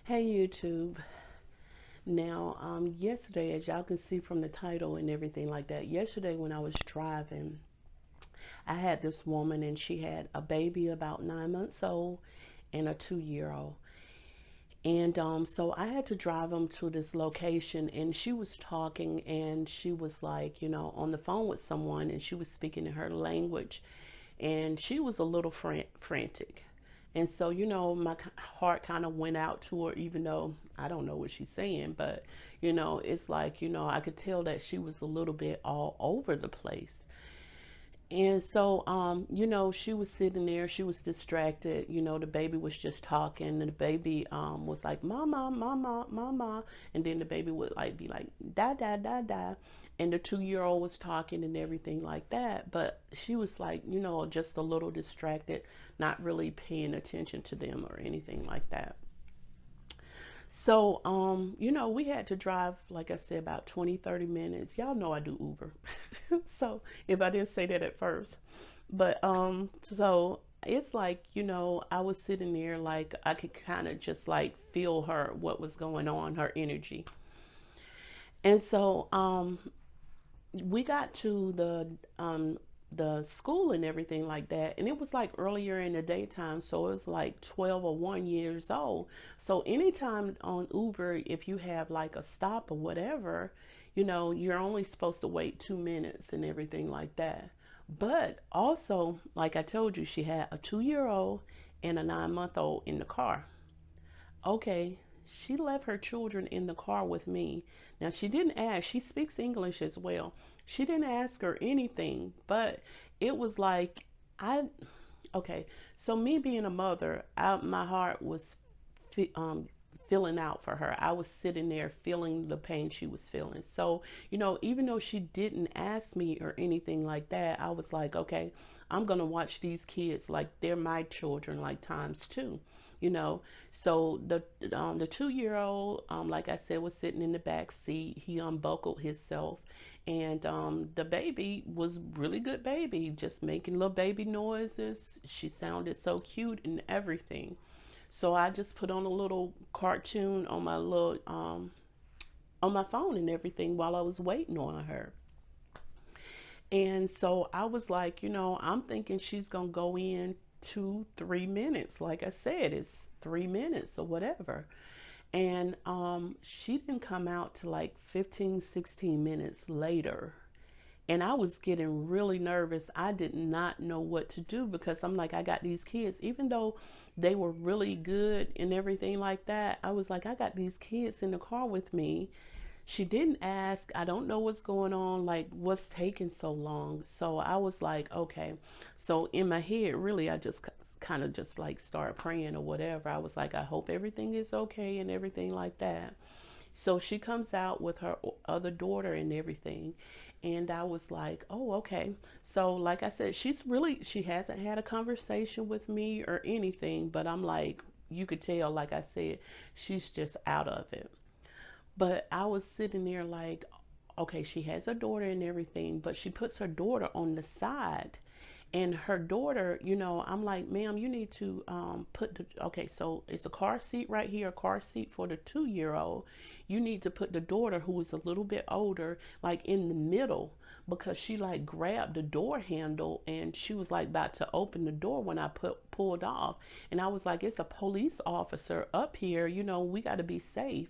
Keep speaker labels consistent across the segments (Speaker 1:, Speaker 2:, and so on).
Speaker 1: Hey YouTube. Now, yesterday, as y'all can see from the title and everything like that, yesterday when I was driving, I had this woman and she had a baby about 9 months old and a 2 year old. And so I had to drive them to this location, and she was talking, and she was like, on the phone with someone, and she was speaking in her language, and she was a little frantic. And so, my heart kind of went out to her, even though I don't know what she's saying, but, it's like, I could tell that she was a little bit all over the place. And so, she was sitting there, she was distracted, the baby was just talking, and the baby was like, Mama, Mama, Mama. And then the baby would like be like, Da, da, da, da. And the 2 year old was talking and everything like that. But she was like, just a little distracted, not really paying attention to them or anything like that. So, we had to drive, like I said, about 20, 30 minutes. Y'all know I do Uber. So, if I didn't say that at first. But, so it's like, I was sitting there, like, I could kind of just like feel her, what was going on, her energy. And so, we got to the school and everything like that, and it was like earlier in the daytime, so it was like 12 or 1 years old. So anytime on Uber, if you have like a stop or whatever, you're only supposed to wait 2 minutes and everything like that. But also, like I told you, she had a 2 year old and a 9 month old in the car. Okay, she left her children in the car with me. Now, she didn't ask, she speaks English as well. She didn't ask her anything, but it was like, I, okay, so me being a mother, my heart was um, feeling out for her. I was sitting there feeling the pain she was feeling. So, even though she didn't ask me or anything like that, I was like, okay, I'm going to watch these kids like they're my children, like times two. You know, so the 2 year old, like I said, was sitting in the back seat. He unbuckled himself, and the baby was really good baby, just making little baby noises. She sounded so cute and everything. So I just put on a little cartoon on my little on my phone and everything while I was waiting on her. And so I was like, I'm thinking she's gonna go in 2, 3 minutes. Like I said, it's 3 minutes or whatever. And she didn't come out to like 15, 16 minutes later. And I was getting really nervous. I did not know what to do because I'm like, I got these kids, even though they were really good and everything like that. I was like, I got these kids in the car with me. She didn't ask. I don't know what's going on, like what's taking so long. So I was like, okay. So in my head, really, I just kind of just like start praying or whatever. I was like, I hope everything is okay and everything like that. So she comes out with her other daughter and everything. And I was like, oh, okay. So, like I said, she hasn't had a conversation with me or anything, but I'm like, you could tell, like I said, she's just out of it. But I was sitting there like, okay, she has a daughter and everything, but she puts her daughter on the side. And her daughter, I'm like, ma'am, you need to put the, okay, so it's a car seat right here, a car seat for the 2 year old. You need to put the daughter, who is a little bit older, like in the middle, because she like grabbed the door handle and she was like about to open the door when I pulled off. And I was like, it's a police officer up here, we got to be safe.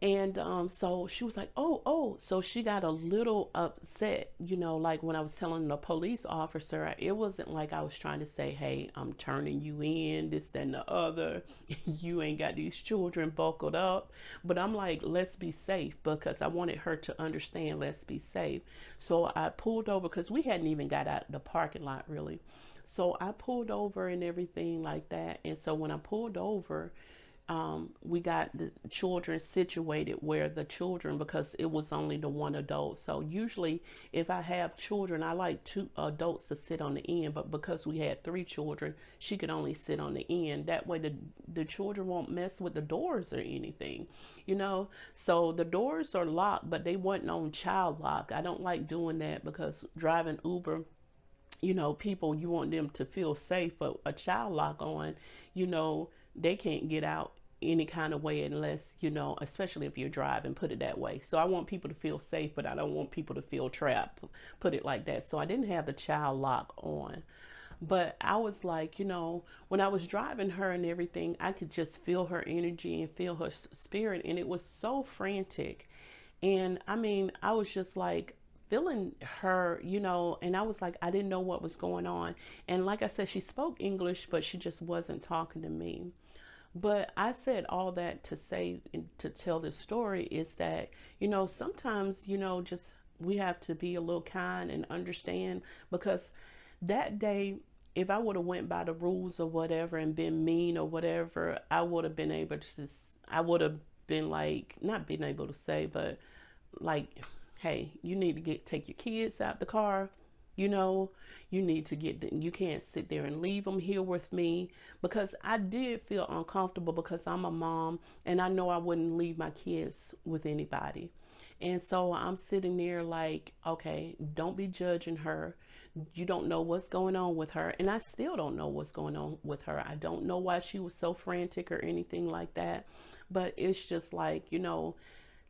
Speaker 1: And so she was like, oh, oh. So she got a little upset, like when I was telling the police officer, it wasn't like I was trying to say, hey, I'm turning you in, this, that, and the other. You ain't got these children buckled up. But I'm like, let's be safe because I wanted her to understand, let's be safe. So I pulled over because we hadn't even got out of the parking lot really. So I pulled over and everything like that. And so when I pulled over, we got the children situated where the children, because it was only the one adult. So usually if I have children, I like two adults to sit on the end, but because we had three children, she could only sit on the end. That way the children won't mess with the doors or anything, so the doors are locked, but they weren't on child lock. I don't like doing that because driving Uber, people, you want them to feel safe, but a child lock on, you know they can't get out any kind of way unless, especially if you're driving, put it that way. So I want people to feel safe, but I don't want people to feel trapped, put it like that. So I didn't have the child lock on. But I was like, when I was driving her and everything, I could just feel her energy and feel her spirit. And it was so frantic. And I mean, I was just like feeling her, and I was like, I didn't know what was going on. And like I said, she spoke English, but she just wasn't talking to me. But I said all that to say, to tell this story is that, sometimes, just we have to be a little kind and understand, because that day, if I would have went by the rules or whatever and been mean or whatever, I would have been able to, I would have been like, not being able to say, but like, hey, you need to take your kids out the car. You know, you need to get them. You can't sit there and leave them here with me, because I did feel uncomfortable because I'm a mom and I know I wouldn't leave my kids with anybody. And so I'm sitting there like, okay, don't be judging her. You don't know what's going on with her. And I still don't know what's going on with her. I don't know why she was so frantic or anything like that. But it's just like,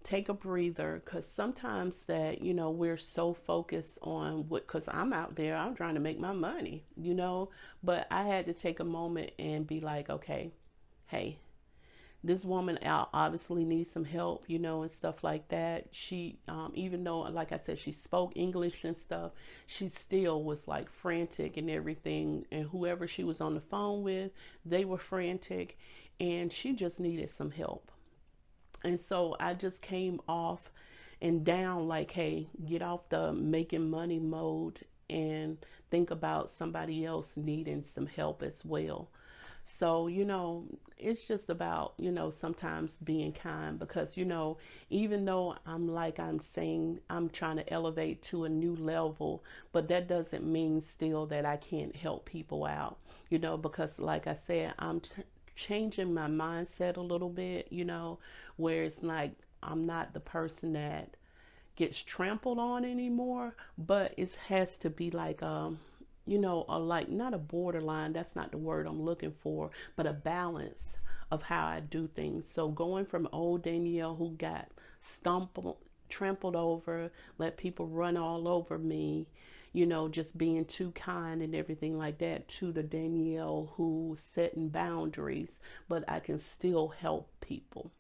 Speaker 1: take a breather, because sometimes that, we're so focused on what, because I'm out there, I'm trying to make my money, but I had to take a moment and be like, okay, hey, this woman out obviously needs some help, and stuff like that. She, even though, like I said, she spoke English and stuff, she still was like frantic and everything. And whoever she was on the phone with, they were frantic, and she just needed some help. And so I just came off and down like, hey, get off the making money mode and think about somebody else needing some help as well. So, it's just about, sometimes being kind, because, even though I'm saying I'm trying to elevate to a new level, but that doesn't mean still that I can't help people out, because like I said, changing my mindset a little bit, where it's like I'm not the person that gets trampled on anymore, but it has to be like like not a borderline, that's not the word I'm looking for, but a balance of how I do things. So going from old Danielle who got stumbled, trampled over, let people run all over me, just being too kind and everything like that, to the Danielle who's setting boundaries, but I can still help people.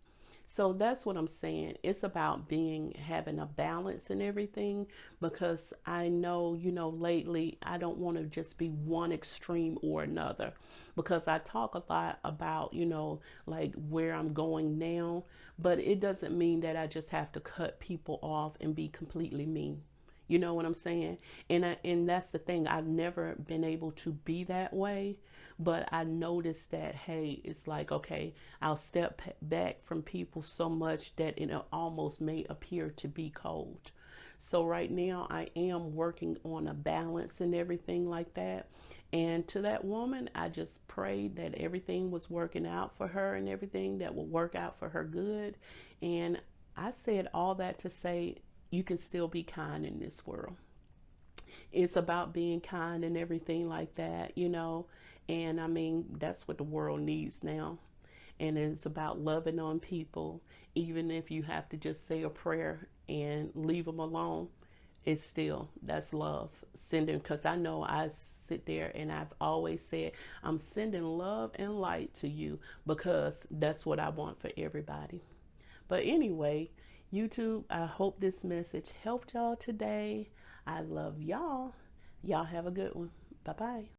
Speaker 1: So that's what I'm saying. It's about having a balance and everything, because I know, lately I don't want to just be one extreme or another, because I talk a lot about, like where I'm going now, but it doesn't mean that I just have to cut people off and be completely mean. You know what I'm saying? And that's the thing. I've never been able to be that way, but I noticed that, hey, it's like, okay, I'll step back from people so much that it almost may appear to be cold. So right now I am working on a balance and everything like that. And to that woman, I just prayed that everything was working out for her and everything that will work out for her good. And I said all that to say, you can still be kind in this world. It's about being kind and everything like that, And I mean, that's what the world needs now. And it's about loving on people, even if you have to just say a prayer and leave them alone. It's still, that's love. Sending, because I know I sit there and I've always said, I'm sending love and light to you, because that's what I want for everybody. But anyway, YouTube, I hope this message helped y'all today. I love y'all. Y'all have a good one. Bye bye.